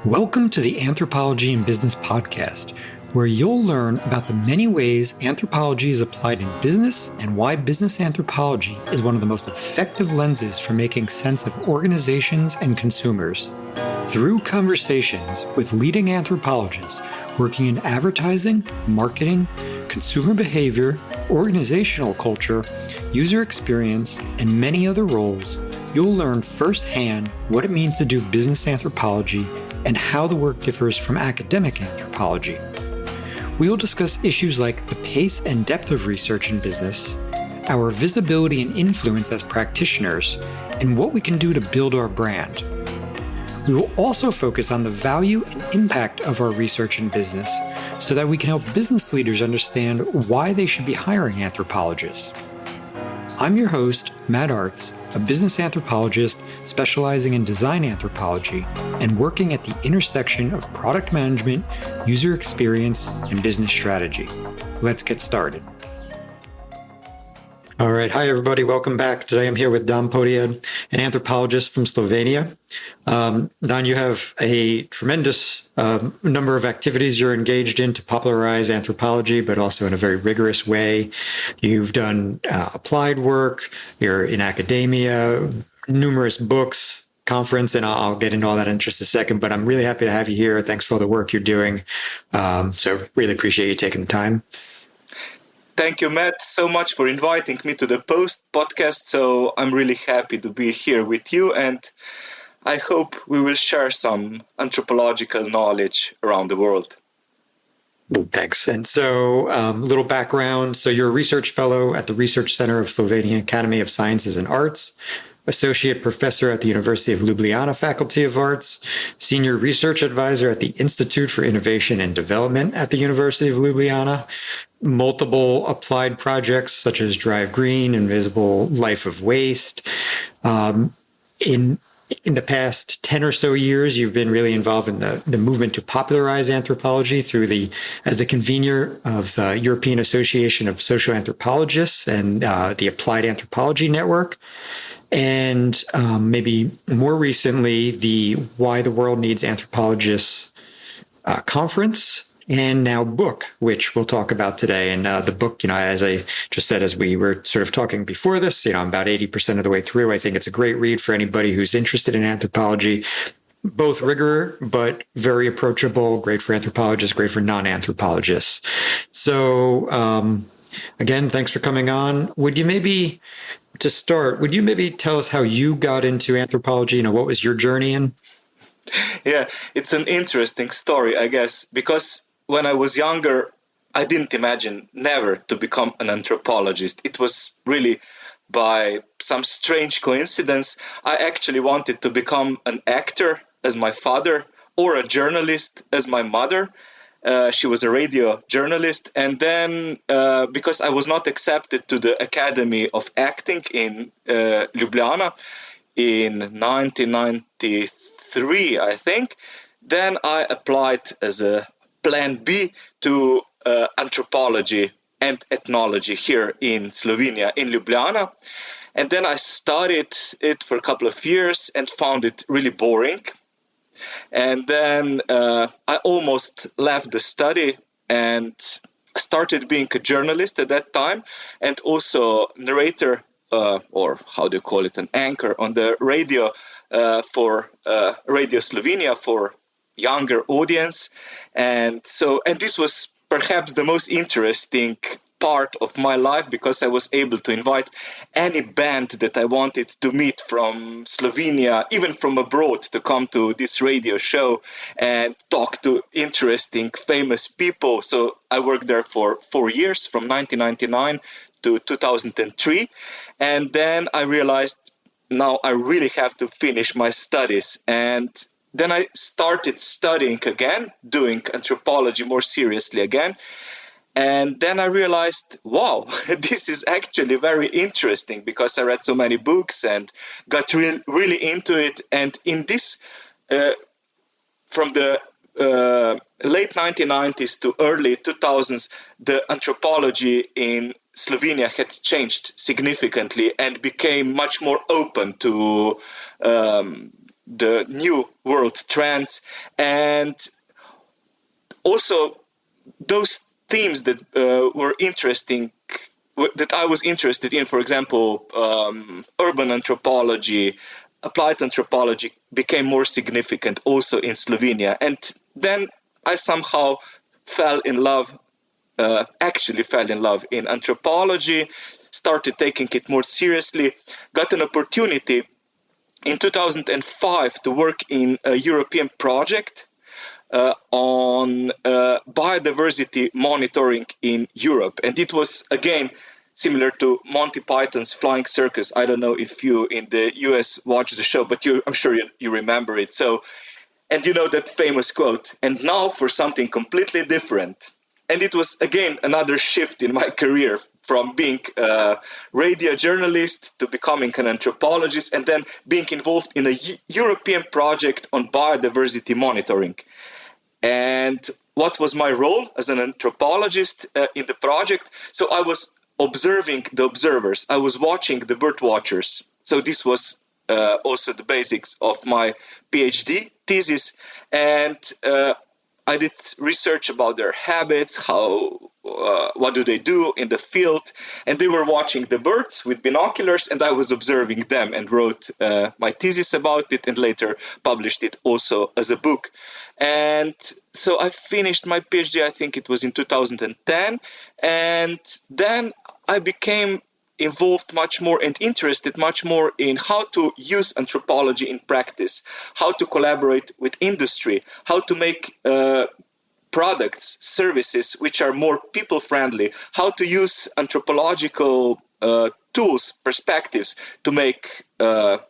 Welcome to the Anthropology in Business podcast, where you'll learn about the many ways anthropology is applied in business and why business anthropology is one of the most effective lenses for making sense of organizations and consumers. Through conversations with leading anthropologists working in advertising, marketing, consumer behavior, organizational culture, user experience, and many other roles, you'll learn firsthand what it means to do business anthropology and how the work differs from academic anthropology. We will discuss issues like the pace and depth of research in business, our visibility and influence as practitioners, and what we can do to build our brand. We will also focus on the value and impact of our research in business so that we can help business leaders understand why they should be hiring anthropologists. I'm your host, Matt Artz, a business anthropologist specializing in design anthropology and working at the intersection of product management, user experience, and business strategy. Let's get started. All right. Hi, everybody. Welcome back. Today I'm here with Dan Podjed, an anthropologist from Slovenia. Dan, you have a tremendous number of activities you're engaged in to popularize anthropology, but also in a very rigorous way. You've done applied work, you're in academia, numerous books, conference, and I'll get into all that in just a second, but I'm really happy to have you here. Thanks for all the work you're doing. So really appreciate you taking the time. Thank you, Matt, so much for inviting me to the podcast. So I'm really happy to be here with you, and I hope we will share some anthropological knowledge around the world. Thanks. And so a little background. So you're a research fellow at the Research Center of Slovenian Academy of Sciences and Arts, associate professor at the University of Ljubljana Faculty of Arts, senior research advisor at the Institute for Innovation and Development at the University of Ljubljana, multiple applied projects such as Drive Green, Invisible Life of Waste. In the past 10 or so years, you've been really involved in the movement to popularize anthropology as the convener of the European Association of Social Anthropologists and the Applied Anthropology Network. And maybe more recently, the Why the World Needs Anthropologists conference, and now book, which we'll talk about today. And the book, as I just said, as we were sort of talking before this, I'm about 80% of the way through. I think it's a great read for anybody who's interested in anthropology, both rigor, but very approachable, great for anthropologists, great for non-anthropologists. So again, thanks for coming on. Would you maybe tell us how you got into anthropology? What was your journey in? Yeah, it's an interesting story, I guess, because when I was younger, I didn't imagine never to become an anthropologist. It was really by some strange coincidence. I actually wanted to become an actor as my father or a journalist as my mother. She was a radio journalist. And then because I was not accepted to the Academy of Acting in Ljubljana in 1993, I think, then I applied as a plan B to anthropology and ethnology here in Slovenia, in Ljubljana. And then I studied it for a couple of years and found it really boring. And then I almost left the study and started being a journalist at that time, and also narrator, or how do you call it, an anchor on the radio for Radio Slovenia for younger audience. And this was perhaps the most interesting part of my life, because I was able to invite any band that I wanted to meet from Slovenia, even from abroad, to come to this radio show and talk to interesting, famous people. So I worked there for 4 years, from 1999 to 2003. And then I realized, now I really have to finish my studies. And then I started studying again, doing anthropology more seriously again. And then I realized, wow, this is actually very interesting, because I read so many books and got really into it. And in this, from the late 1990s to early 2000s, the anthropology in Slovenia had changed significantly and became much more open to the new world trends, and also those themes that were interesting, that I was interested in, for example, urban anthropology, applied anthropology, became more significant also in Slovenia. And then I somehow actually fell in love in anthropology, started taking it more seriously, got an opportunity in 2005 to work in a European project on biodiversity monitoring in Europe. And it was, again, similar to Monty Python's Flying Circus. I don't know if you in the US watched the show, but I'm sure you remember it. So, and you know that famous quote, "And now for something completely different." And it was, again, another shift in my career from being a radio journalist to becoming an anthropologist, and then being involved in a European project on biodiversity monitoring. And what was my role as an anthropologist in the project? So I was observing the observers. I was watching the bird watchers. So this was also the basics of my PhD thesis. And I did research about their habits, what do they do in the field, and they were watching the birds with binoculars, and I was observing them and wrote my thesis about it, and later published it also as a book. And so I finished my PhD, I think it was in 2010, and then I became involved much more and interested much more in how to use anthropology in practice, how to collaborate with industry, how to make products, services which are more people-friendly, how to use anthropological tools, perspectives to make better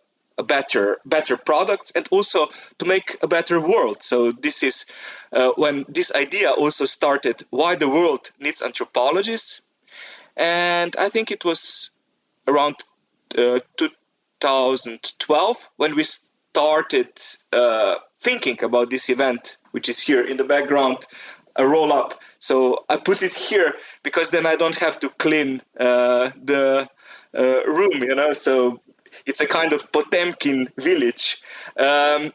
products, and also to make a better world. So this is when this idea also started, why the world needs anthropologists. And I think it was around 2012 when we started thinking about this event, which is here in the background, a roll-up. So I put it here because then I don't have to clean the room, you know. So it's a kind of Potemkin village. Then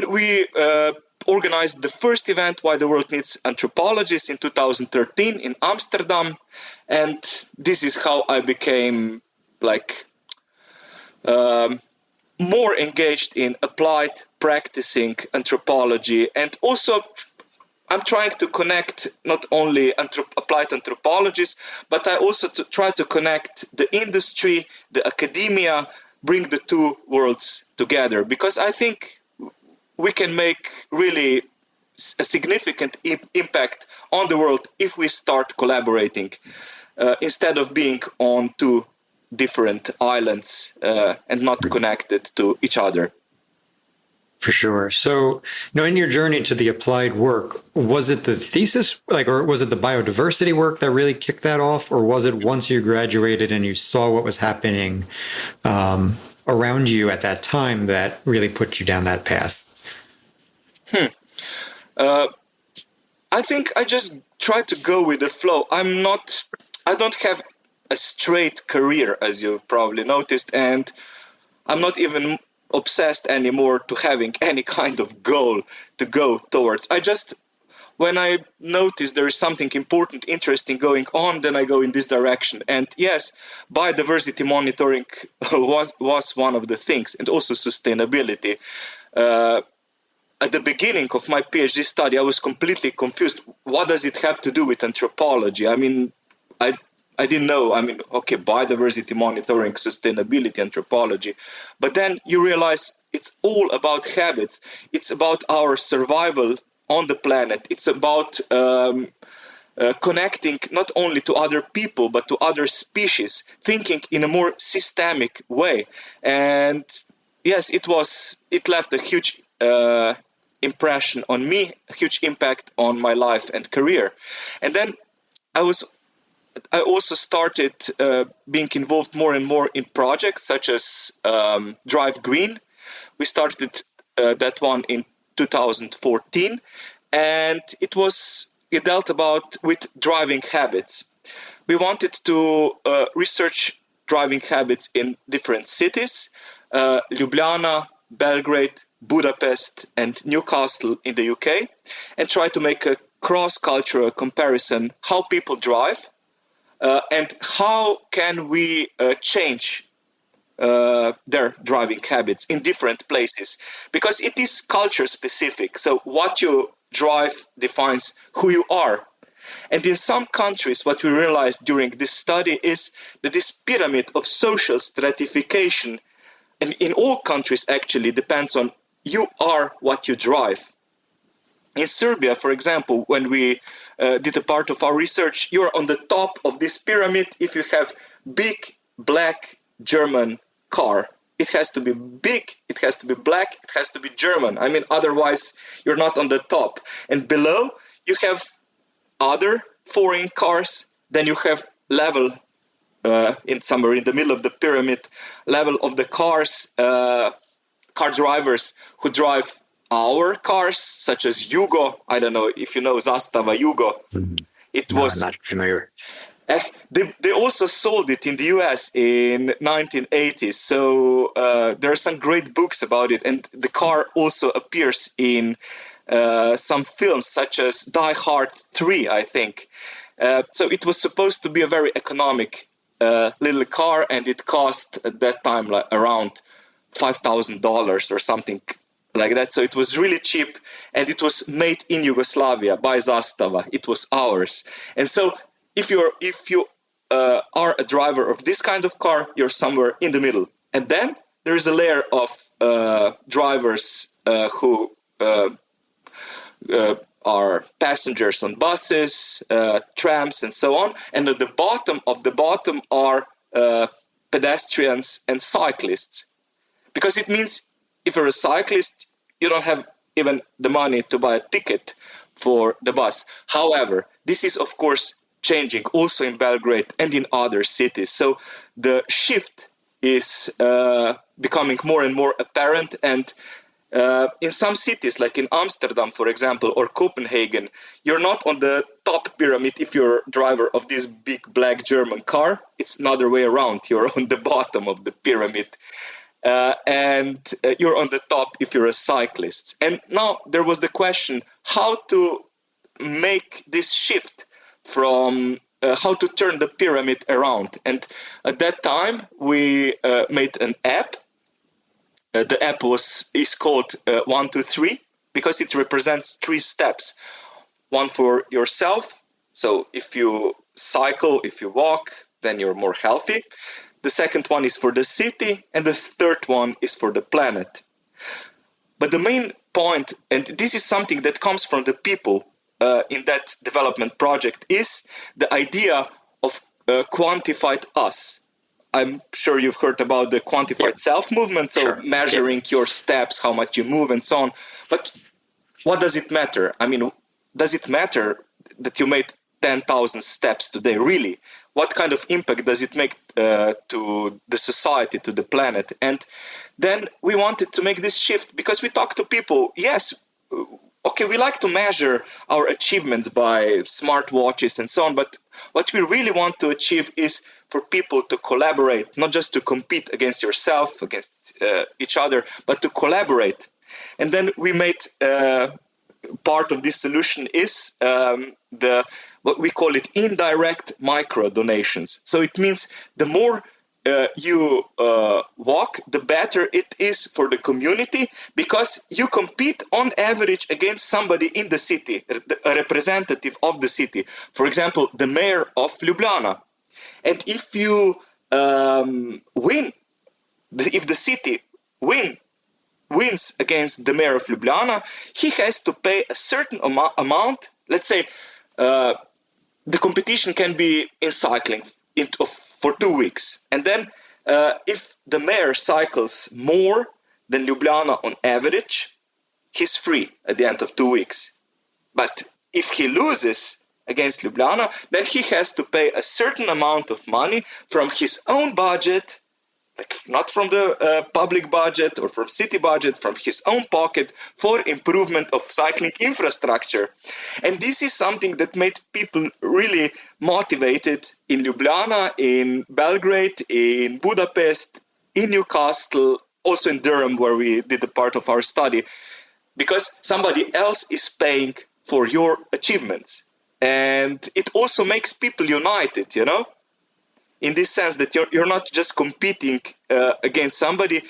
we organized the first event, Why the World Needs Anthropologists, in 2013 in Amsterdam. And this is how I became more engaged in applied practicing anthropology. And also I'm trying to connect not only applied anthropologists, but I also try to connect the industry, the academia, bring the two worlds together, because I think we can make really a significant impact on the world if we start collaborating instead of being on two different islands and not connected to each other. For sure. So, in your journey to the applied work, was it the thesis, or was it the biodiversity work that really kicked that off? Or was it once you graduated and you saw what was happening around you at that time that really put you down that path? I think I just try to go with the flow. I don't have a straight career, as you've probably noticed, and I'm not even obsessed anymore to having any kind of goal to go towards. When I notice there is something important, interesting going on, then I go in this direction. And yes, biodiversity monitoring was one of the things, and also sustainability. At the beginning of my PhD study, I was completely confused. What does it have to do with anthropology? I mean, I didn't know. I mean, okay, biodiversity monitoring, sustainability, anthropology. But then you realize it's all about habits. It's about our survival on the planet. It's about connecting not only to other people, but to other species, thinking in a more systemic way. And yes, it left a huge impression on me, a huge impact on my life and career. And then I also started being involved more and more in projects such as Drive Green. We started that one in 2014, and it dealt with driving habits. We wanted to research driving habits in different cities, Ljubljana, Belgrade, Budapest, and Newcastle in the UK, and try to make a cross-cultural comparison how people drive and how can we change their driving habits in different places, because it is culture specific. So what you drive defines who you are. And in some countries, what we realized during this study is that this pyramid of social stratification, and in all countries actually, depends on you are what you drive. In Serbia, for example, when we did a part of our research, you're on the top of this pyramid if you have big black German car. It has to be big, it has to be black, it has to be German. I mean, otherwise you're not on the top. And below you have other foreign cars. Then you have level in somewhere in the middle of the pyramid, level of the cars, car drivers who drive our cars, such as Yugo. I don't know if you know Zastava Yugo. It was not familiar. They also sold it in the US in 1980s. So there are some great books about it. And the car also appears in some films such as Die Hard 3, I think. So it was supposed to be a very economic little car, and it cost at that time like around $5,000 or something like that. So it was really cheap, and it was made in Yugoslavia by Zastava. It was ours. And so if you are a driver of this kind of car, you're somewhere in the middle. And then there is a layer of drivers who are passengers on buses, trams, and so on. And at the bottom of the bottom are pedestrians and cyclists. Because it means if you're a cyclist, you don't have even the money to buy a ticket for the bus. However, this is, of course, changing also in Belgrade and in other cities. So the shift is becoming more and more apparent. And in some cities, like in Amsterdam, for example, or Copenhagen, you're not on the top pyramid if you're a driver of this big black German car. It's another way around. You're on the bottom of the pyramid. And you're on the top if you're a cyclist. And now there was the question how to make this shift from how to turn the pyramid around. And at that time, we made an app. The app is called 123 because it represents 3 steps. One for yourself. So if you cycle, if you walk, then you're more healthy. The second one is for the city, and the third one is for the planet. But the main point, and this is something that comes from the people in that development project, is the idea of quantified us. I'm sure you've heard about the quantified self movement, so measuring your steps, how much you move, and so on. But what does it matter? I mean, does it matter that you made 10,000 steps today, really? What kind of impact does it make to the society, to the planet? And then we wanted to make this shift because we talk to people. Yes, okay, we like to measure our achievements by smartwatches and so on, but what we really want to achieve is for people to collaborate, not just to compete against yourself, against each other, but to collaborate. And then we made part of this solution is what we call it indirect micro donations. So it means the more you walk, the better it is for the community, because you compete on average against somebody in the city, a representative of the city. For example, the mayor of Ljubljana. And if you win, if the city wins against the mayor of Ljubljana, he has to pay a certain amount. Let's say the competition can be in cycling for 2 weeks. And then if the mayor cycles more than Ljubljana on average, he's free at the end of 2 weeks. But if he loses against Ljubljana, then he has to pay a certain amount of money from his own budget, like not from the public budget or from city budget, from his own pocket, for improvement of cycling infrastructure. And this is something that made people really motivated in Ljubljana, in Belgrade, in Budapest, in Newcastle, also in Durham, where we did a part of our study, because somebody else is paying for your achievements. And it also makes people united, in this sense that you're not just competing against somebody,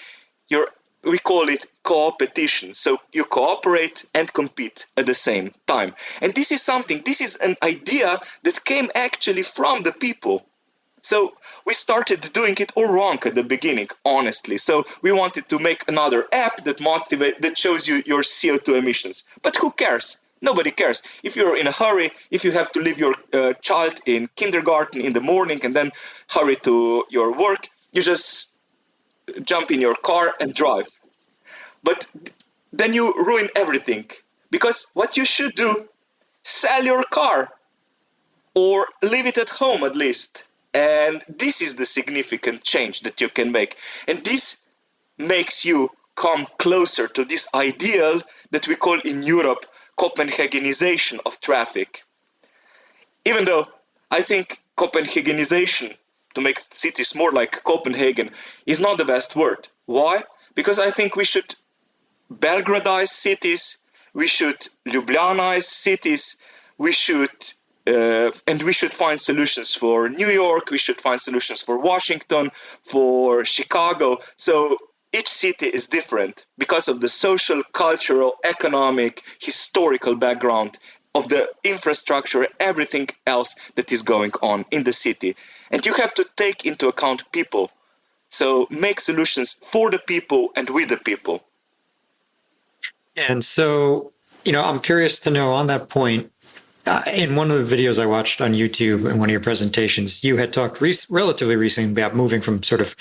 we call it co-opetition. So you cooperate and compete at the same time. And this is an idea that came actually from the people. So we started doing it all wrong at the beginning, honestly. So we wanted to make another app that shows you your CO2 emissions. But who cares? Nobody cares. If you're in a hurry, if you have to leave your child in kindergarten in the morning and then hurry to your work, you just jump in your car and drive. But then you ruin everything. Because what you should do, sell your car or leave it at home at least. And this is the significant change that you can make. And this makes you come closer to this ideal that we call in Europe Copenhagenization of traffic. Even though I think Copenhagenization, to make cities more like Copenhagen, is not the best word. Why? Because I think we should Belgradize cities, we should Ljubljanize cities, we should find solutions for New York, we should find solutions for Washington, for Chicago. So each city is different because of the social, cultural, economic, historical background of the infrastructure, everything else that is going on in the city. And you have to take into account people. So make solutions for the people and with the people. And so, I'm curious to know on that point, in one of the videos I watched on YouTube in one of your presentations, you had talked relatively recently about moving from sort of,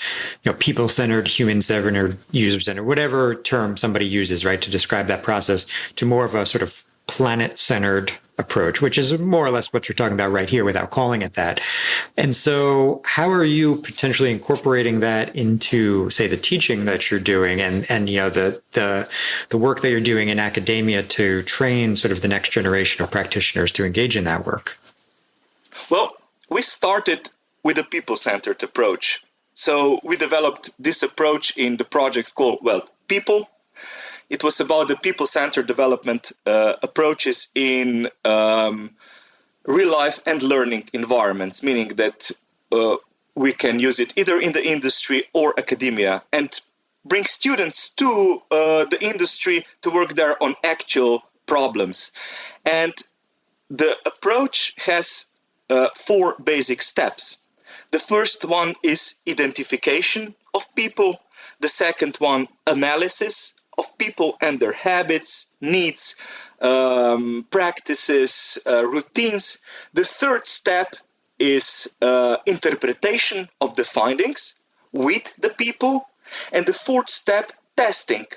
people-centered, human-centered, user-centered, whatever term somebody uses, right, to describe that process, to more of a sort of planet-centered approach, which is more or less what you're talking about right here without calling it that. And so how are you potentially incorporating that into, say, the teaching that you're doing and the work that you're doing in academia to train sort of the next generation of practitioners to engage in that work? Well, we started with a people-centered approach. So we developed this approach in the project called, People. It was about the people-centered development approaches in real life and learning environments, meaning that we can use it either in the industry or academia and bring students to the industry to work there on actual problems. And the approach has 4 basic steps. The first one is identification of people. The second one, analysis of people and their habits, needs, practices, routines. The third step is interpretation of the findings with the people. And the fourth step, testing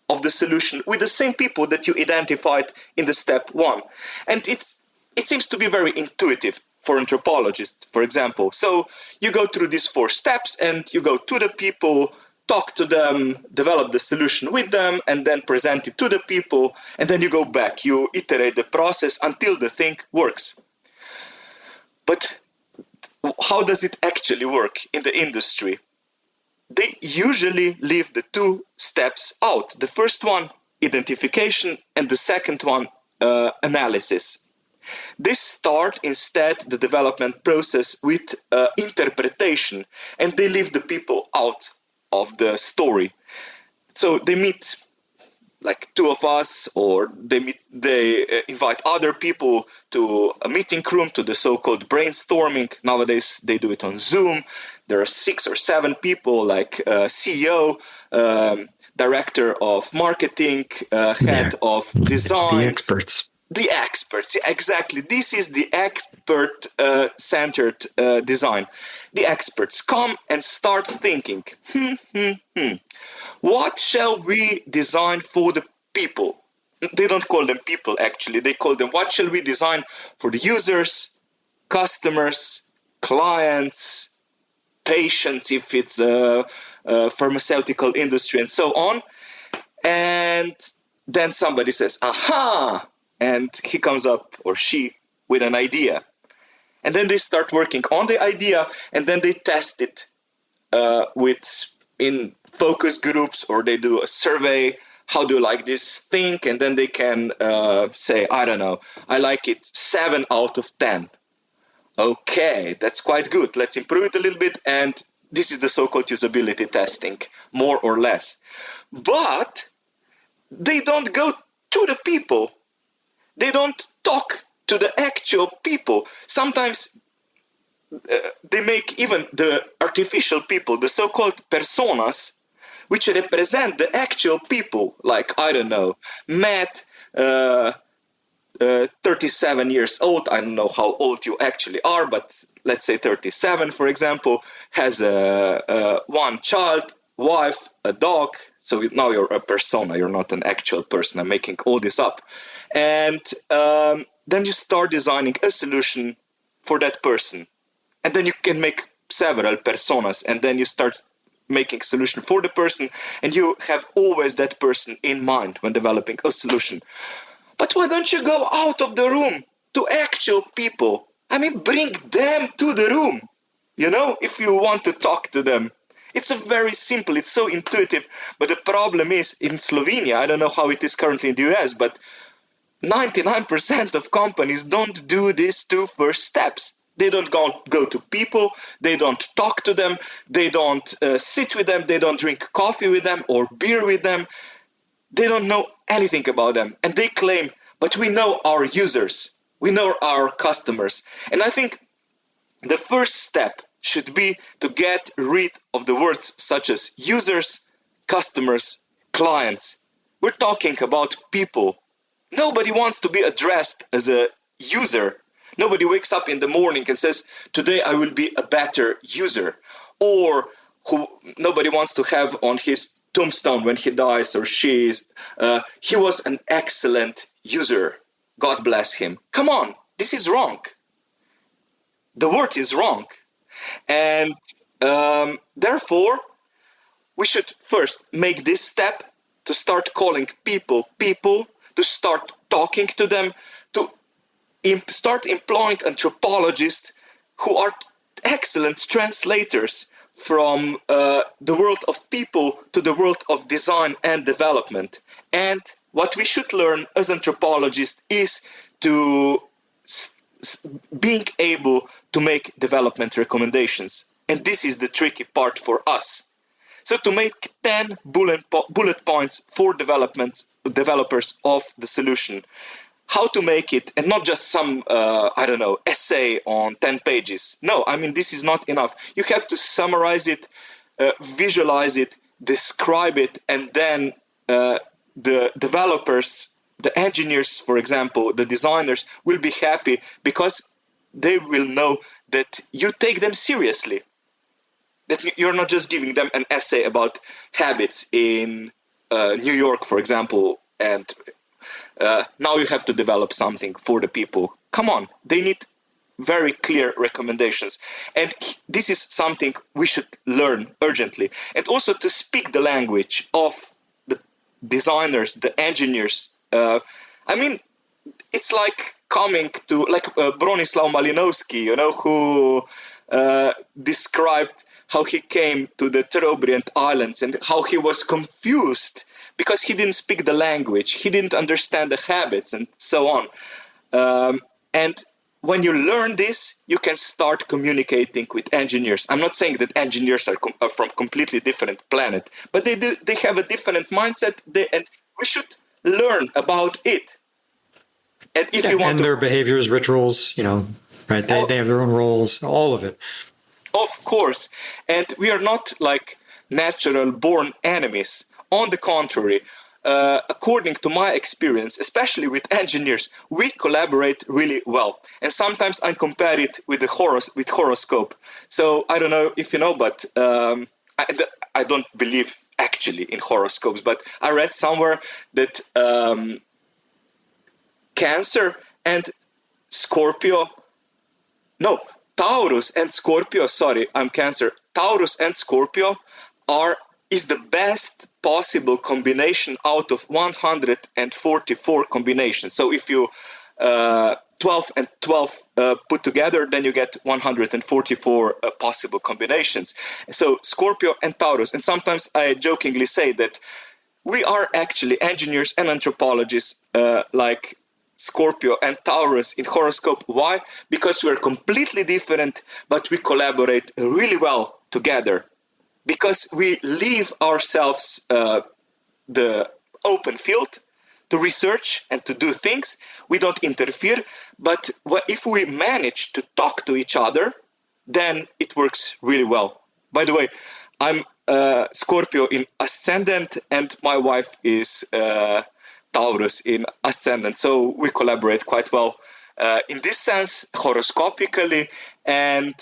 of the solution with the same people that you identified in the step 1. And it seems to be very intuitive for anthropologists, for example. So you go through these 4 steps and you go to the people, talk to them, develop the solution with them, and then present it to the people, and then you go back. You iterate the process until the thing works. But how does it actually work in the industry? They usually leave the 2 steps out. The first one, identification, and the second one, analysis. They start instead the development process with interpretation, and they leave the people out of the story. So they meet like 2 of us, or they invite other people to a meeting room, to the so-called brainstorming. Nowadays they do it on Zoom. There are 6 or 7 people, like CEO, director of marketing, head of design. The experts, exactly. This is the expert-centered design. The experts come and start thinking, what shall we design for the people? They don't call them people, actually. They call them, what shall we design for the users, customers, clients, patients, if it's a pharmaceutical industry, and so on. And then somebody says, aha! And he comes up, or she, with an idea. And then they start working on the idea, and then they test it in focus groups or they do a survey. How do you like this thing? And then they can say, I don't know, I like it 7 out of 10. Okay, that's quite good. Let's improve it a little bit. And this is the so-called usability testing, more or less. But they don't go to the people. They don't talk to the actual people. Sometimes they make even the artificial people, the so-called personas, which represent the actual people, like, I don't know, Matt, 37 years old. I don't know how old you actually are, but let's say 37, for example, has one child, wife, a dog. So now you're a persona, you're not an actual person. I'm making all this up. And then you start designing a solution for that person. And then you can make several personas, and then you start making a solution for the person, and you have always that person in mind when developing a solution. But why don't you go out of the room to actual people? I mean, bring them to the room, if you want to talk to them. It's very simple, it's so intuitive, but the problem is in Slovenia, I don't know how it is currently in the US, but 99% of companies don't do these 2 first steps. They don't go to people, they don't talk to them, they don't sit with them, they don't drink coffee with them or beer with them. They don't know anything about them. And they claim, but we know our users, we know our customers. And I think the first step should be to get rid of the words such as users, customers, clients. We're talking about people. Nobody wants to be addressed as a user. Nobody wakes up in the morning and says, today I will be a better user. Or nobody wants to have on his tombstone when he dies or he was an excellent user. God bless him. Come on, this is wrong. The word is wrong. And therefore, we should first make this step to start calling people, to start talking to them, to start employing anthropologists who are excellent translators from the world of people to the world of design and development. And what we should learn as anthropologists is to being able to make development recommendations. And this is the tricky part for us. So to make 10 bullet points for developers of the solution, how to make it, and not just some, essay on 10 pages. No, I mean, this is not enough. You have to summarize it, visualize it, describe it, and then the developers, the engineers, for example, the designers will be happy because they will know that you take them seriously. That you're not just giving them an essay about habits in New York, for example, and now you have to develop something for the people. Come on, they need very clear recommendations. And this is something we should learn urgently. And also to speak the language of the designers, the engineers. It's like coming to, Bronislaw Malinowski, who described how he came to the Trobriand Islands and how he was confused because he didn't speak the language, he didn't understand the habits and so on. And when you learn this, you can start communicating with engineers. I'm not saying that engineers are from completely different planet, but they have a different mindset, and we should learn about it. And if you want their behaviors, rituals, right? They have their own roles, all of it. Of course. And we are not like natural born enemies. On the contrary, according to my experience, especially with engineers, we collaborate really well. And sometimes I compare it with horoscope. So I don't know if you know, but I don't believe actually in horoscopes, but I read somewhere that Cancer and Scorpio, Taurus and Scorpio, I'm Cancer. Taurus and Scorpio is the best possible combination out of 144 combinations. So if you 12 and 12 put together, then you get 144 possible combinations. So Scorpio and Taurus. And sometimes I jokingly say that we are actually engineers and anthropologists like Scorpio and Taurus in horoscope. Why? Because we're completely different, but we collaborate really well together. Because we leave ourselves the open field to research and to do things. We don't interfere, but if we manage to talk to each other, then it works really well. By the way, I'm Scorpio in ascendant, and my wife is Taurus in ascendant, so we collaborate quite well in this sense, horoscopically, and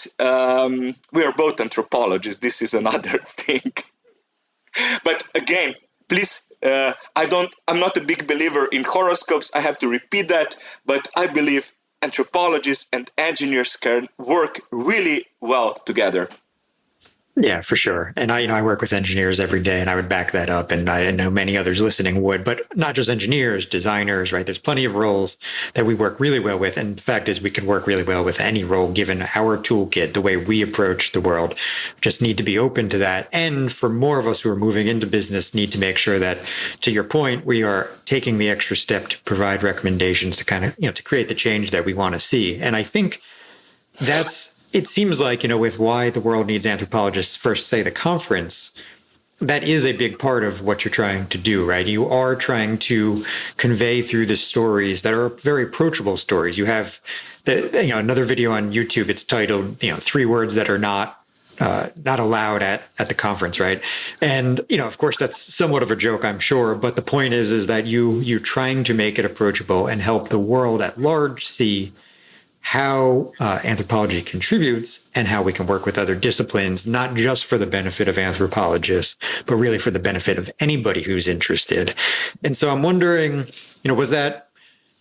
we are both anthropologists. This is another thing. But again, please, I'm not a big believer in horoscopes. I have to repeat that, but I believe anthropologists and engineers can work really well together. Yeah, for sure. And I work with engineers every day, and I would back that up. And I know many others listening would, but not just engineers, designers, right? There's plenty of roles that we work really well with. And the fact is we can work really well with any role given our toolkit, the way we approach the world. Just need to be open to that. And for more of us who are moving into business, need to make sure that, to your point, we are taking the extra step to provide recommendations to kind of, to create the change that we want to see. And I think it seems like, with why the World Needs Anthropologists, first say the conference, that is a big part of what you're trying to do, right? You are trying to convey through the stories that are very approachable stories. You have another video on YouTube. It's titled, 3 words that are not allowed at the conference, right? And, of course, that's somewhat of a joke, I'm sure. But the point is that you're trying to make it approachable and help the world at large see how anthropology contributes and how we can work with other disciplines, not just for the benefit of anthropologists, but really for the benefit of anybody who's interested. And so I'm wondering, was that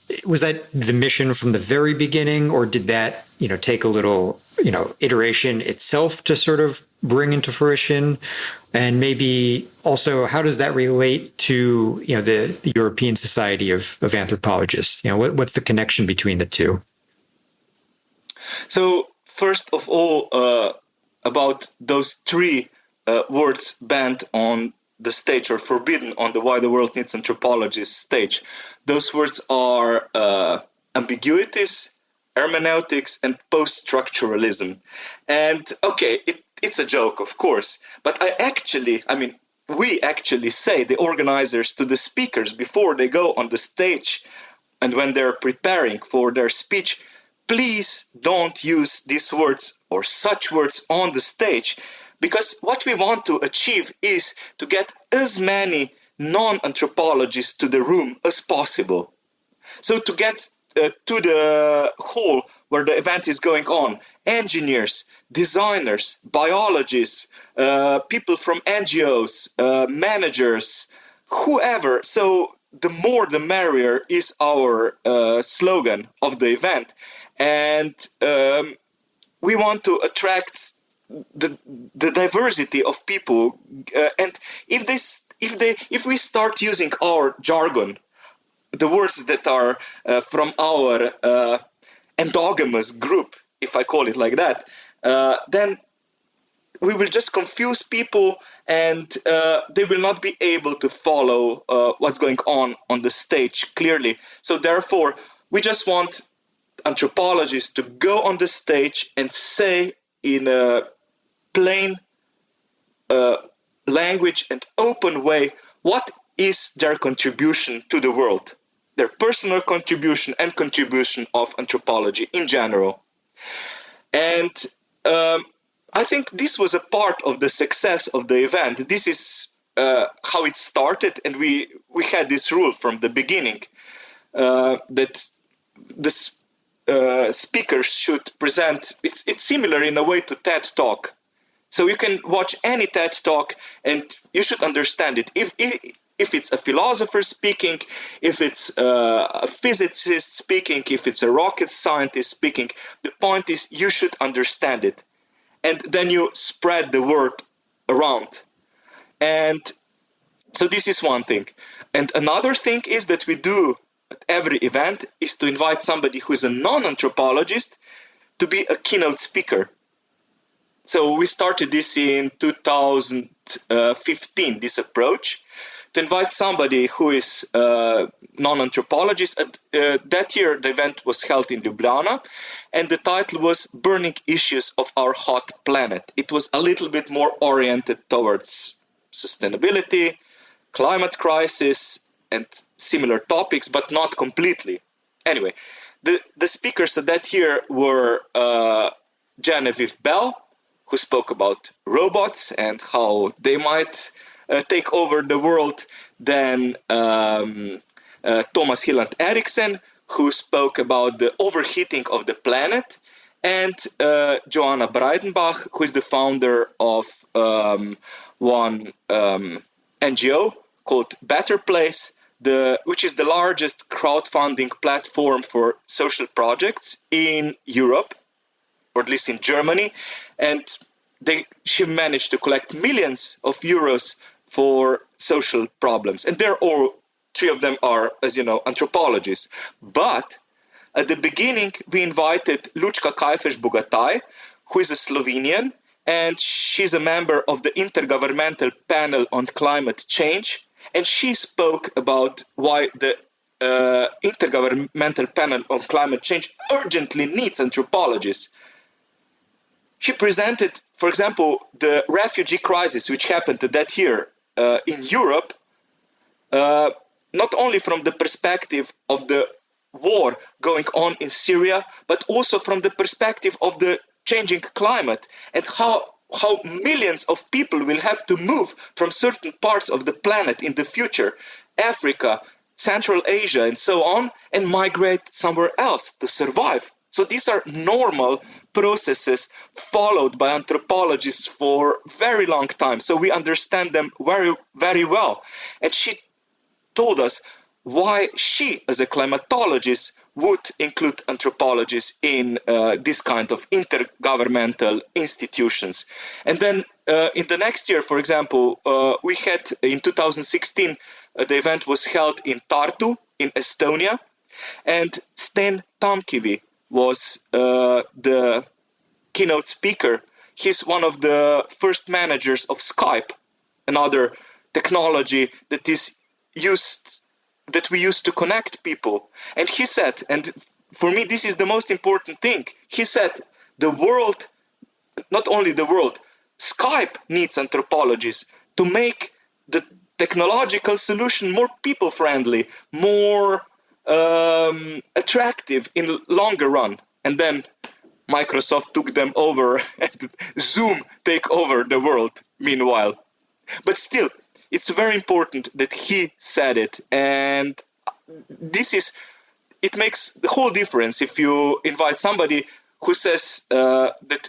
the mission from the very beginning, or did that, take a little, iteration itself to sort of bring into fruition? And maybe also, how does that relate to, the European Society of Anthropologists? What's the connection between the two? So first of all, about those 3 words banned on the stage or forbidden on the Why the World Needs Anthropologists stage. Those words are ambiguities, hermeneutics, and post-structuralism. And okay, it's a joke, of course, but we actually say, the organizers, to the speakers before they go on the stage and when they're preparing for their speech, please don't use these words or such words on the stage, because what we want to achieve is to get as many non-anthropologists to the room as possible. So to get to the hall where the event is going on, engineers, designers, biologists, people from NGOs, managers, whoever. So the more the merrier is our slogan of the event. And we want to attract the diversity of people. And if we start using our jargon, the words that are from our endogamous group, if I call it like that, then we will just confuse people, and they will not be able to follow what's going on the stage clearly. So therefore, we just want anthropologists to go on the stage and say in a plain language and open way what is their contribution to the world, their personal contribution and contribution of anthropology in general. And I think this was a part of the success of the event. This is how it started, and we had this rule from the beginning that this speakers should present. It's similar in a way to TED Talk. So you can watch any TED Talk and you should understand it. If it's a philosopher speaking, if it's a physicist speaking, if it's a rocket scientist speaking, the point is you should understand it. And then you spread the word around. And so this is one thing. And another thing is that we do at every event is to invite somebody who is a non-anthropologist to be a keynote speaker. So we started this in 2015, this approach, to invite somebody who is a non-anthropologist. That year, the event was held in Ljubljana, and the title was Burning Issues of Our Hot Planet. It was a little bit more oriented towards sustainability, climate crisis, and similar topics, but not completely. Anyway, the speakers of that year were Genevieve Bell, who spoke about robots and how they might take over the world. Then Thomas Hilland Eriksen, who spoke about the overheating of the planet. And Joanna Breidenbach, who is the founder of one NGO called Better Place, which is the largest crowdfunding platform for social projects in Europe, or at least in Germany. And she managed to collect millions of euros for social problems. And they're all, three of them are, as you know, anthropologists. But at the beginning, we invited Lučka Kajfeš-Bogataj, who is a Slovenian, and she's a member of the Intergovernmental Panel on Climate Change. And she spoke about why the Intergovernmental Panel on Climate Change urgently needs anthropologists. She presented, for example, the refugee crisis which happened that year in Europe, not only from the perspective of the war going on in Syria, but also from the perspective of the changing climate and how millions of people will have to move from certain parts of the planet in the future, Africa, Central Asia, and so on, and migrate somewhere else to survive. So these are normal processes followed by anthropologists for a very long time. So we understand them very, very well. And she told us why she, as a climatologist, would include anthropologists in this kind of intergovernmental institutions. And then in the next year, for example, we had in 2016, the event was held in Tartu in Estonia, and Sten Tamkivi was the keynote speaker. He's one of the first managers of Skype, another technology that we use to connect people. And he said, and for me this is the most important thing, he said the world, not only the world, Skype needs anthropologists to make the technological solution more people-friendly, more attractive in longer run. And then Microsoft took them over and Zoom take over the world meanwhile. But still, it's very important that he said it. And it makes the whole difference if you invite somebody who says that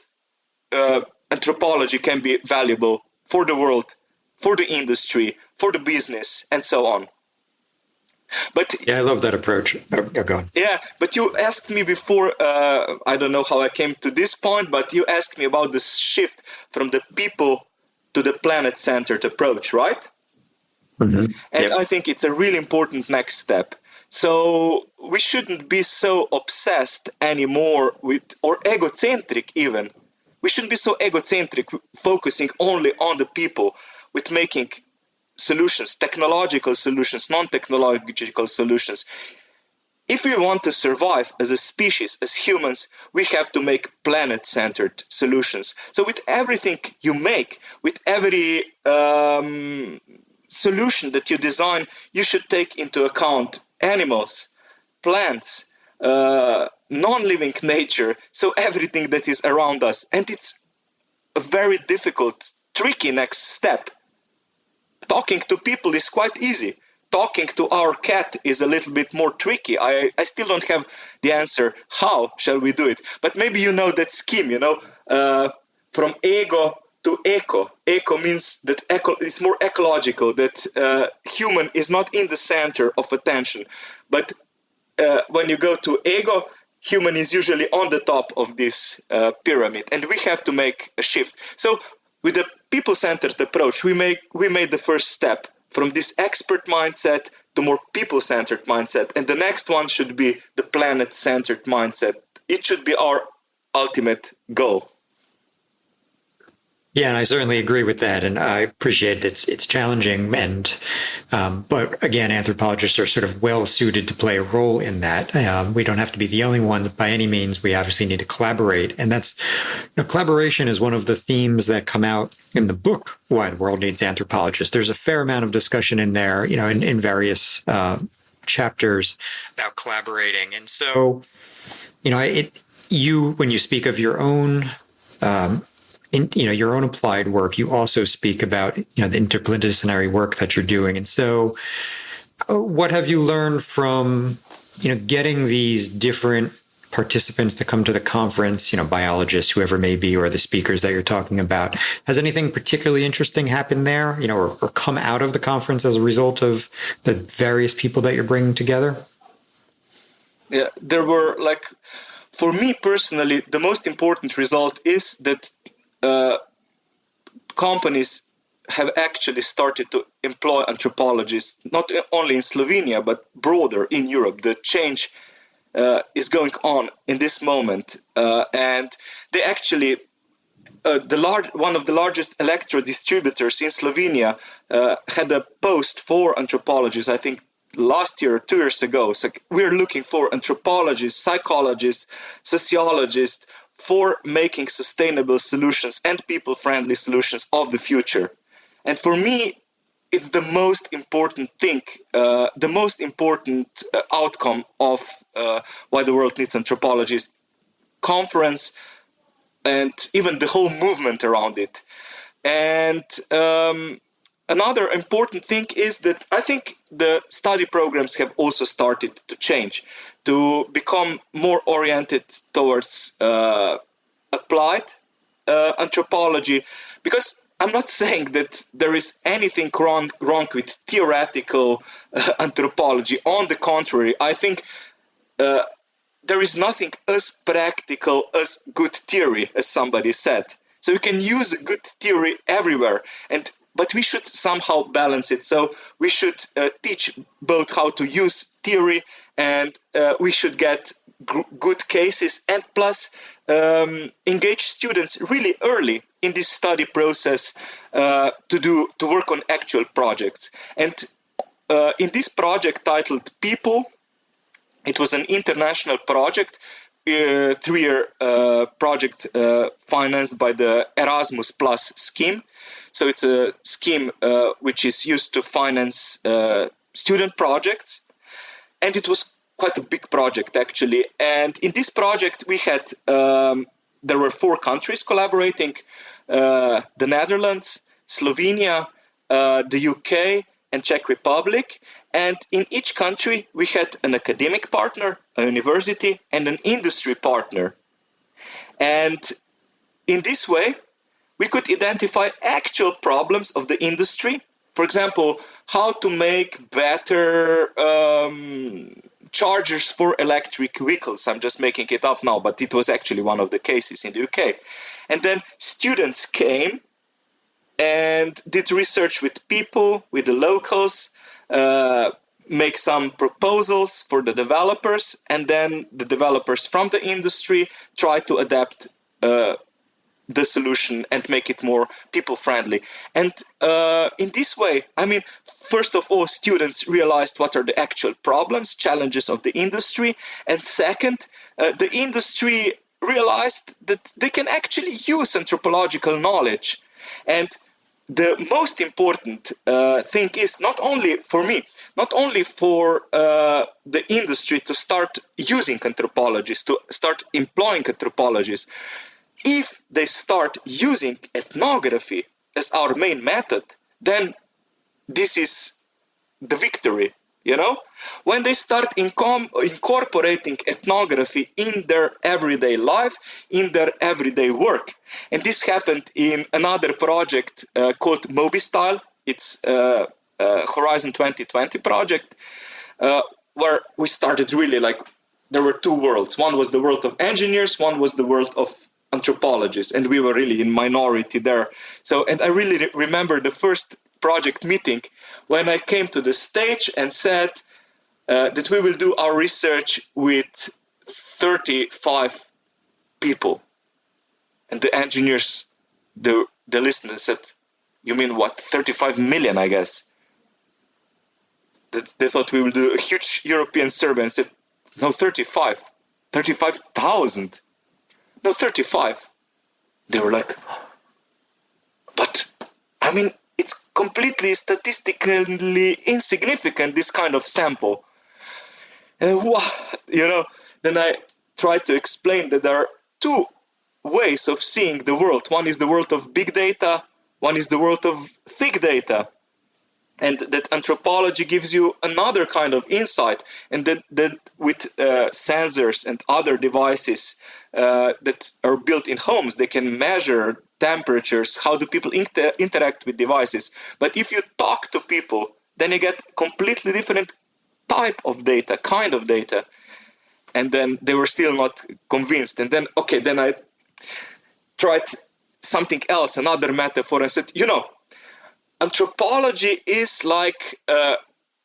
anthropology can be valuable for the world, for the industry, for the business, and so on. But yeah, I love that approach. Go on. Yeah, but you asked me before, I don't know how I came to this point, but you asked me about the shift from the people to the planet-centered approach, right? Mm-hmm. And yep. I think it's a really important next step. So we shouldn't be so obsessed anymore with, or egocentric even. We shouldn't be so egocentric, focusing only on the people, with making solutions, technological solutions, non-technological solutions. If we want to survive as a species, as humans, we have to make planet-centered solutions. So with everything you make, with every solution that you design, you should take into account animals, plants, non-living nature, so everything that is around us. And it's a very difficult, tricky next step. Talking to people is quite easy. Talking to our cat is a little bit more tricky. I still don't have the answer. How shall we do it? But maybe you know that scheme, from ego to eco. Eco means that it's more ecological, that human is not in the center of attention. But when you go to ego, human is usually on the top of this pyramid. And we have to make a shift. So with the people-centered approach, we made the first step from this expert mindset to more people-centered mindset. And the next one should be the planet-centered mindset. It should be our ultimate goal. Yeah, and I certainly agree with that, and I appreciate it's challenging, and but again, anthropologists are sort of well suited to play a role in that. We don't have to be the only ones by any means. We obviously need to collaborate, and that's collaboration is one of the themes that come out in the book Why the World Needs Anthropologists. There's a fair amount of discussion in there, in various chapters about collaborating, and so when you speak of your own. Your own applied work, you also speak about, the interdisciplinary work that you're doing. And so what have you learned from, getting these different participants to come to the conference, biologists, whoever may be, or the speakers that you're talking about? Has anything particularly interesting happened there, or come out of the conference as a result of the various people that you're bringing together? Yeah, there were for me personally, the most important result is that companies have actually started to employ anthropologists, not only in Slovenia, but broader in Europe. The change is going on in this moment. And they actually, one of the largest electro distributors in Slovenia had a post for anthropologists, I think last year or 2 years ago. So we're looking for anthropologists, psychologists, sociologists, for making sustainable solutions and people-friendly solutions of the future. And for me, it's the most important thing, the most important outcome of Why the World Needs Anthropologists conference, and even the whole movement around it. And another important thing is that I think the study programs have also started to change, to become more oriented towards applied anthropology, because I'm not saying that there is anything wrong with theoretical anthropology. On the contrary, I think there is nothing as practical as good theory, as somebody said. So you can use good theory everywhere, but we should somehow balance it. So we should teach both how to use theory, and we should get good cases, and plus engage students really early in this study process to work on actual projects. And in this project titled People, it was an international project, 3-year project financed by the Erasmus Plus scheme. So it's a scheme which is used to finance student projects. And it was quite a big project, actually. And in this project, we had, there were 4 countries collaborating, the Netherlands, Slovenia, the UK, and Czech Republic. And in each country, we had an academic partner, a university, and an industry partner. And in this way, we could identify actual problems of the industry. For example, how to make better chargers for electric vehicles. I'm just making it up now, but it was actually one of the cases in the UK. And then students came and did research with people, with the locals, make some proposals for the developers, and then the developers from the industry try to adapt the solution and make it more people-friendly. And in this way, I mean, first of all, students realized what are the actual problems, challenges of the industry. And second, the industry realized that they can actually use anthropological knowledge. And the most important thing is not only for me, not only for the industry to start using anthropologists, to start employing anthropologists. If they start using ethnography as our main method, then this is the victory, you know? When they start incorporating ethnography in their everyday life, in their everyday work. And this happened in another project called MobiStyle. It's Horizon 2020 project, where we started really there were 2 worlds. One was the world of engineers, one was the world of anthropologists, and we were really in minority there. So, and I really remember the first project meeting when I came to the stage and said that we will do our research with 35 people. And the engineers, the listeners said, you mean what, 35 million, I guess? They thought we will do a huge European survey and said, no, 35. 35,000. No, 35. They were like, but, I mean, it's completely statistically insignificant, this kind of sample. And, then I tried to explain that there are two ways of seeing the world. One is the world of big data, one is the world of thick data. And that anthropology gives you another kind of insight, and that with sensors and other devices that are built in homes, they can measure temperatures, how do people interact with devices. But if you talk to people, then you get completely different type of data, kind of data. And then they were still not convinced. And then I tried something else, another metaphor, and said, anthropology is like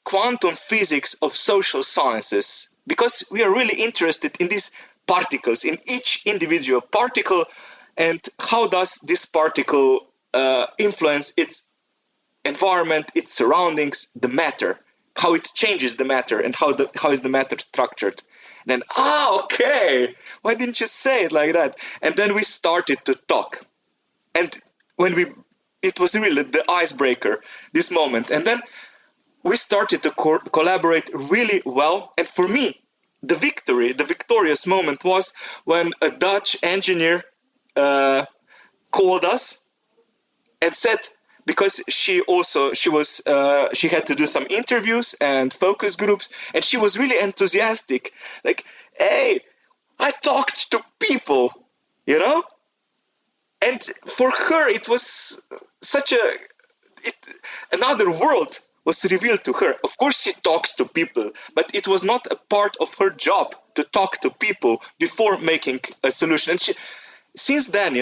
quantum physics of social sciences, because we are really interested in these particles, in each individual particle, and how does this particle influence its environment, its surroundings, the matter, how it changes the matter, and how is the matter structured. And then, okay, why didn't you say it like that? And then we started to talk. And it was really the icebreaker, this moment. And then we started to collaborate really well. And for me, the victorious moment was when a Dutch engineer called us and said, because she had to do some interviews and focus groups, and she was really enthusiastic. Like, hey, I talked to people, And for her, it was another world was revealed to her. Of course, she talks to people, but it was not a part of her job to talk to people before making a solution. And since then,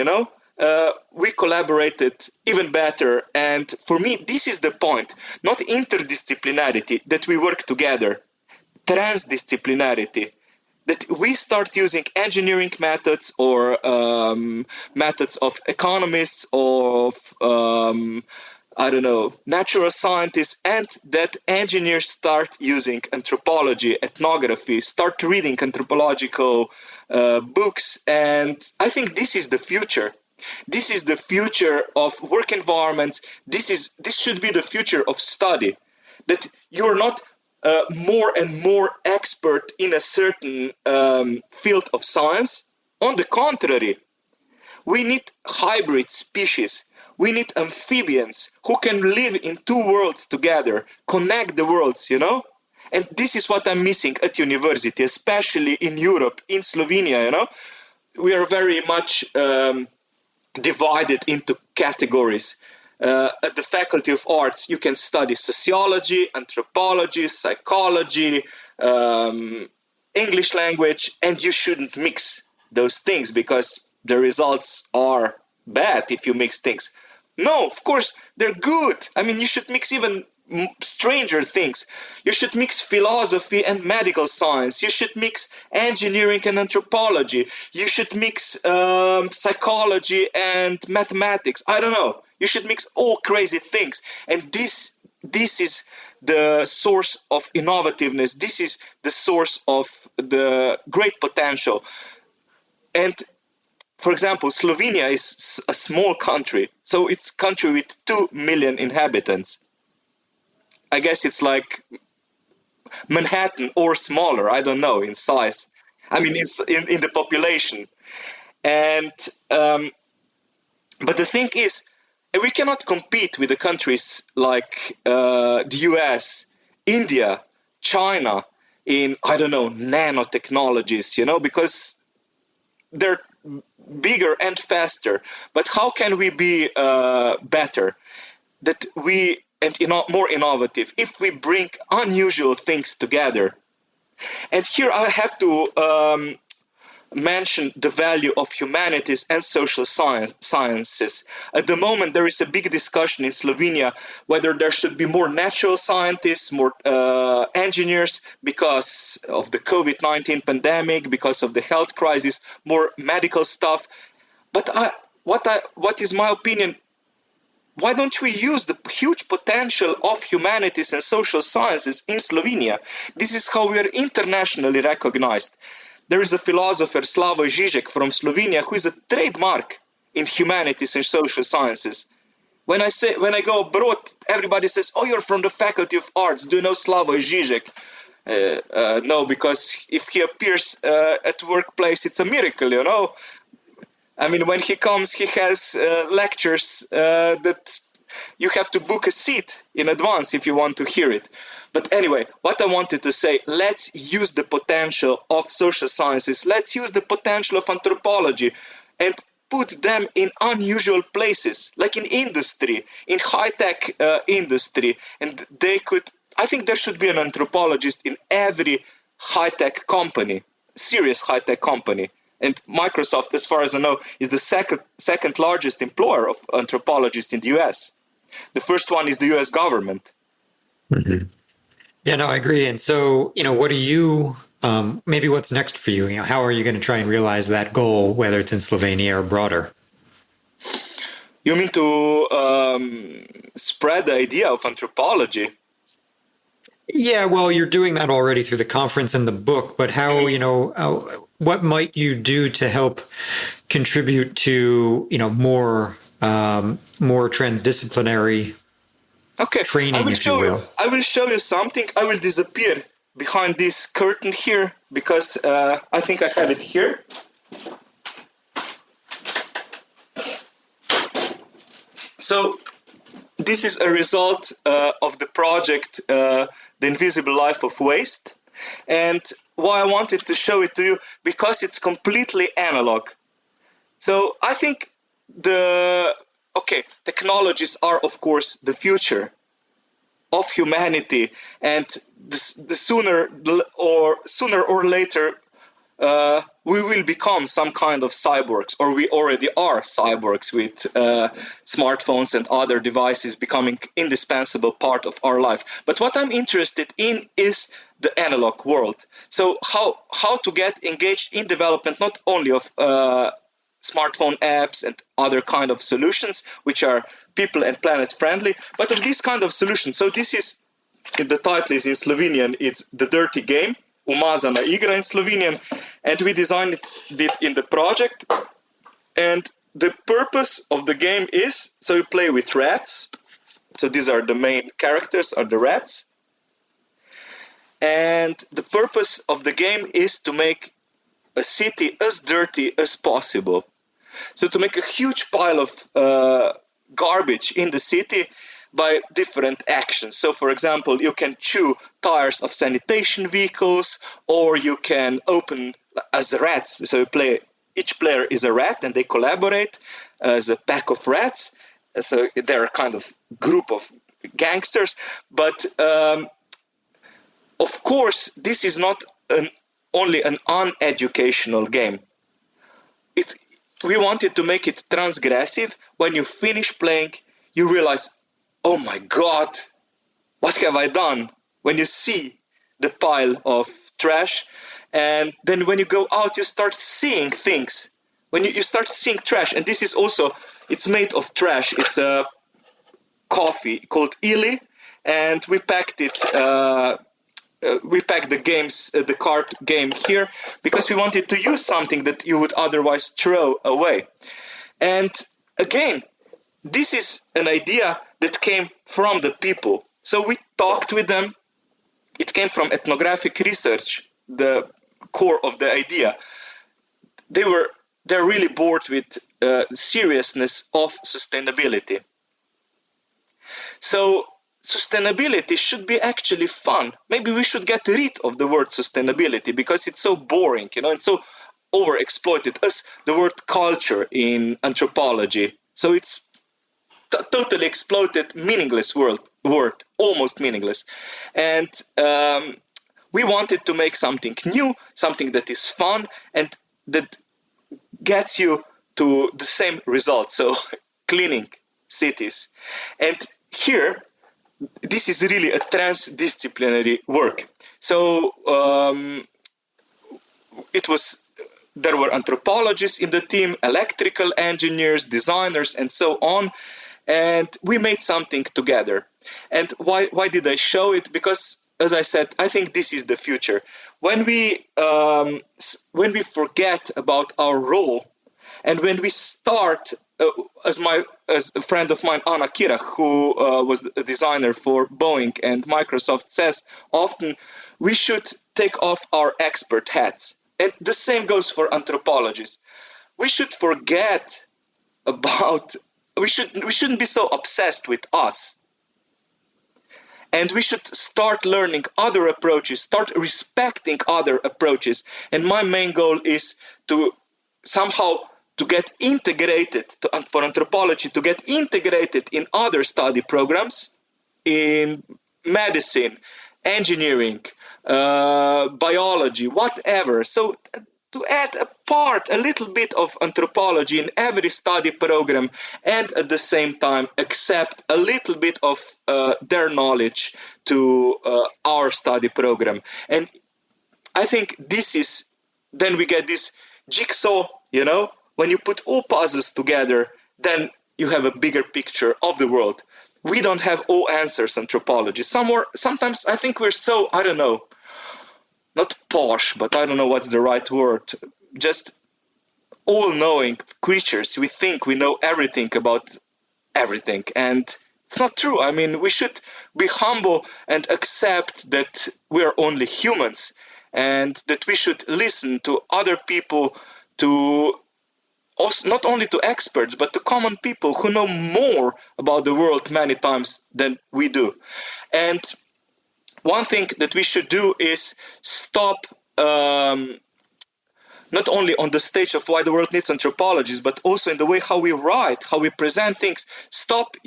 we collaborated even better. And for me, this is the point, not interdisciplinarity, that we work together, transdisciplinarity, that we start using engineering methods or methods of economists, of, natural scientists, and that engineers start using anthropology, ethnography, start reading anthropological books. And I think this is the future. This is the future of work environments. This should be the future of study, that you're not more and more expert in a certain field of science. On the contrary, we need hybrid species. We need amphibians who can live in two worlds together, connect the worlds, And this is what I'm missing at university, especially in Europe, in Slovenia, We are very much divided into categories. At the Faculty of Arts, you can study sociology, anthropology, psychology, English language, and you shouldn't mix those things because the results are bad if you mix things. No, of course, they're good. I mean, you should mix even stranger things. You should mix philosophy and medical science. You should mix engineering and anthropology. You should mix psychology and mathematics. I don't know. You should mix all crazy things. And this is the source of innovativeness. This is the source of the great potential. And for example, Slovenia is a small country. So it's a country with 2 million inhabitants. I guess it's like Manhattan or smaller. I don't know in size. I mean, it's in the population. And but the thing is, we cannot compete with the countries like the US, India, China in, nanotechnologies, because they're bigger and faster. But how can we be better? More innovative if we bring unusual things together. And here I have to mention the value of humanities and social sciences. At the moment, there is a big discussion in Slovenia whether there should be more natural scientists, more engineers because of the COVID-19 pandemic, because of the health crisis, more medical stuff. But what is my opinion? Why don't we use the huge potential of humanities and social sciences in Slovenia? This is how we are internationally recognized. There is a philosopher, Slavoj Žižek from Slovenia, who is a trademark in humanities and social sciences. When I go abroad, everybody says, "Oh, you're from the Faculty of Arts. Do you know Slavoj Žižek?" No, because if he appears at workplace, it's a miracle, you know. I mean, when he comes, he has lectures that you have to book a seat in advance if you want to hear it. But anyway, what I wanted to say, let's use the potential of social sciences. Let's use the potential of anthropology and put them in unusual places, like in industry, in high-tech industry. And I think there should be an anthropologist in every high-tech company, serious high-tech company. And Microsoft, as far as I know, is the second largest employer of anthropologists in the US. The first one is the US government. Mm-hmm. Yeah, no, I agree. And so, what do you, maybe what's next for you? How are you going to try and realize that goal, whether it's in Slovenia or broader? You mean to spread the idea of anthropology? Yeah, well, you're doing that already through the conference and the book, but how, what might you do to help contribute to, more transdisciplinary training, if you will? I will show you something. I will disappear behind this curtain here because I think I have it here. So this is a result of the project, The Invisible Life of Waste. And why I wanted to show it to you, because it's completely analog. So I think technologies are, of course, the future of humanity, and the sooner or later we will become some kind of cyborgs, or we already are cyborgs with smartphones and other devices becoming indispensable part of our life. But what I'm interested in is the analog world. So how to get engaged in development not only of smartphone apps and other kind of solutions which are people and planet friendly, but of this kind of solution. So this is, the title is in Slovenian, it's The Dirty Game, Umazana igra in Slovenian, and we designed it in the project. And the purpose of the game is, so you play with rats. So these are the main characters, are the rats. And the purpose of the game is to make a city as dirty as possible. So to make a huge pile of garbage in the city by different actions. So for example, you can chew tires of sanitation vehicles, or you can open as rats. So each player is a rat and they collaborate as a pack of rats. So they're a kind of group of gangsters. But of course, this is not only an uneducational game. We wanted to make it transgressive. When you finish playing, you realize, oh my God, what have I done? When you see the pile of trash, and then when you go out, you start seeing things. When you start seeing trash, and this is also, it's made of trash. It's a coffee called Ili, and we packed it. We packed the card game here because we wanted to use something that you would otherwise throw away. And again, this is an idea that came from the people. So we talked with them. It came from ethnographic research, the core of the idea. They're really bored with seriousness of sustainability. So sustainability should be actually fun. Maybe we should get rid of the word sustainability because it's so boring, it's so overexploited, as the word culture in anthropology. So it's totally exploited, meaningless word, almost meaningless. And we wanted to make something new, something that is fun, and that gets you to the same result. So cleaning cities. And here, this is really a transdisciplinary work. So there were anthropologists in the team, electrical engineers, designers, and so on. And we made something together. And why did I show it? Because, as I said, I think this is the future. When we forget about our role, and when we start, as a friend of mine, Anna Kirach, who was a designer for Boeing and Microsoft, says often, we should take off our expert hats. And the same goes for anthropologists. We should forget about, we shouldn't be so obsessed with us. And we should start learning other approaches, start respecting other approaches. And my main goal is to somehow to get integrated, for anthropology, to get integrated in other study programs, in medicine, engineering, biology, whatever. So to add a little bit of anthropology in every study program, and at the same time accept a little bit of their knowledge to our study program. And I think then we get this jigsaw, when you put all puzzles together, then you have a bigger picture of the world. We don't have all answers, anthropology. Sometimes I think we're so, I don't know, not posh, but I don't know what's the right word, just all-knowing creatures. We think we know everything about everything, and it's not true. I mean, we should be humble and accept that we're only humans, and that we should listen to other people, to also, not only to experts, but to common people who know more about the world many times than we do. And one thing that we should do is stop, not only on the stage of why the world needs anthropologists, but also in the way how we write, how we present things. Stop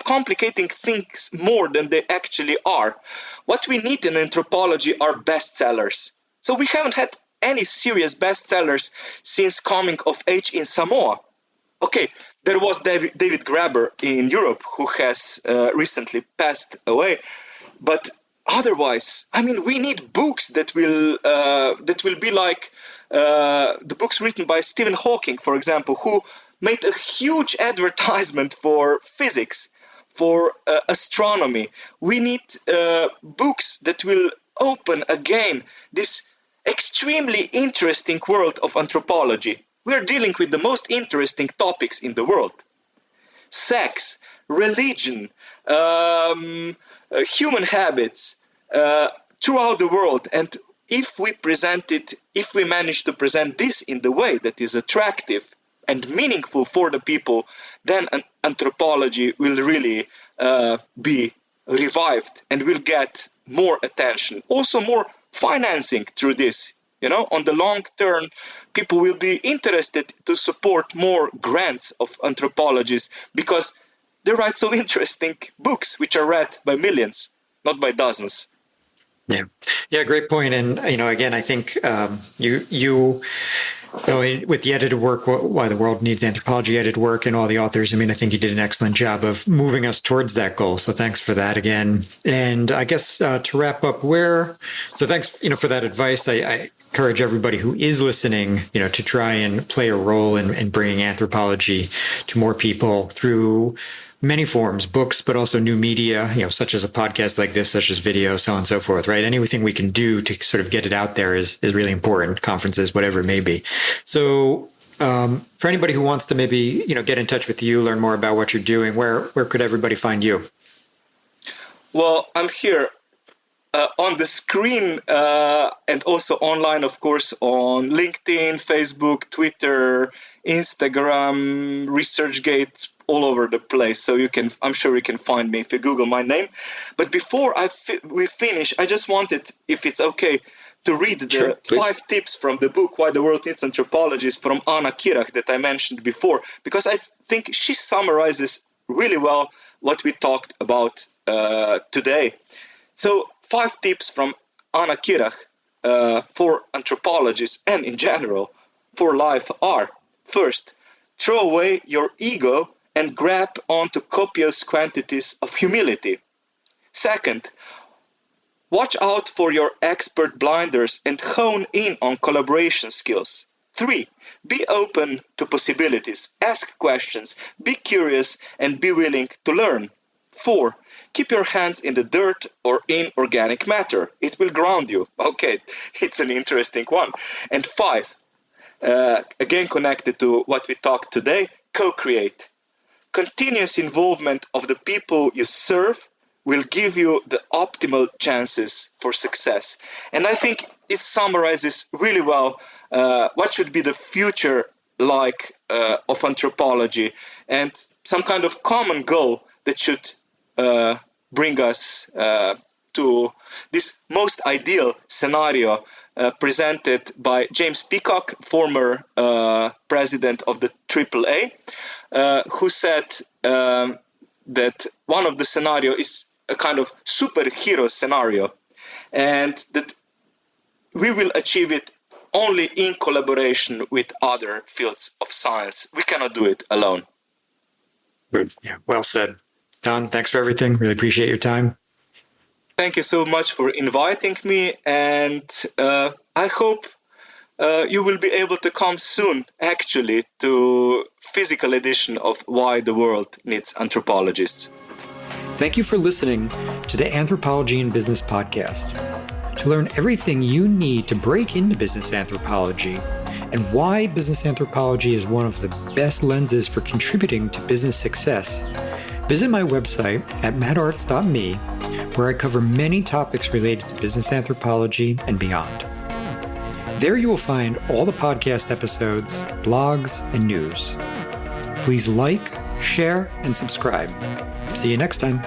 complicating things more than they actually are. What we need in anthropology are bestsellers. So we haven't had any serious bestsellers since coming of age in Samoa. Okay, there was David Graeber in Europe, who has recently passed away, but otherwise, I mean, we need books that will be like the books written by Stephen Hawking, for example, who made a huge advertisement for physics, for astronomy. We need books that will open again this extremely interesting world of anthropology. We're dealing with the most interesting topics in the world. Sex, religion, human habits, throughout the world. And if we manage to present this in the way that is attractive and meaningful for the people, then anthropology will really be revived and will get more attention. Also more financing through this. On the long term, people will be interested to support more grants of anthropologists because they write so interesting books which are read by millions, not by dozens. Yeah, great point. And again, I think you with the edited work, Why the World Needs Anthropology edited work, and all the authors, I think you did an excellent job of moving us towards that goal. So thanks for that again. And I guess to wrap up, thanks for that advice. I encourage everybody who is listening, to try and play a role in bringing anthropology to more people through many forms, books, but also new media, such as a podcast like this, such as video, so on and so forth, right? Anything we can do to sort of get it out there is really important, conferences, whatever it may be. So for anybody who wants to maybe, get in touch with you, learn more about what you're doing, where could everybody find you? Well, I'm here on the screen and also online, of course, on LinkedIn, Facebook, Twitter, Instagram, ResearchGate, all over the place. So I'm sure you can find me if you Google my name. But before we finish, I just wanted, if it's okay, to read the 5 tips from the book, Why the World Needs Anthropologists, from Anna Kirach that I mentioned before, because I think she summarizes really well what we talked about today. So 5 tips from Anna Kirach. for anthropologists and in general for life are: first, throw away your ego and grab onto copious quantities of humility. Second, watch out for your expert blinders and hone in on collaboration skills. 3, be open to possibilities, ask questions, be curious and be willing to learn. 4, keep your hands in the dirt or in organic matter. It will ground you. Okay, it's an interesting one. And 5, again connected to what we talked today, co-create. Continuous involvement of the people you serve will give you the optimal chances for success. And I think it summarizes really well what should be the future like of anthropology, and some kind of common goal that should bring us to this most ideal scenario presented by James Peacock, former president of the AAA, who said that one of the scenario is a kind of superhero scenario, and that we will achieve it only in collaboration with other fields of science. We cannot do it alone. Good. Yeah, well said. Don, thanks for everything. Really appreciate your time. Thank you so much for inviting me, and I hope you will be able to come soon, actually, to physical edition of Why the World Needs Anthropologists. Thank you for listening to the Anthropology in Business podcast. To learn everything you need to break into business anthropology and why business anthropology is one of the best lenses for contributing to business success, visit my website at mattartz.me, where I cover many topics related to business anthropology and beyond. There you will find all the podcast episodes, blogs, and news. Please like, share, and subscribe. See you next time.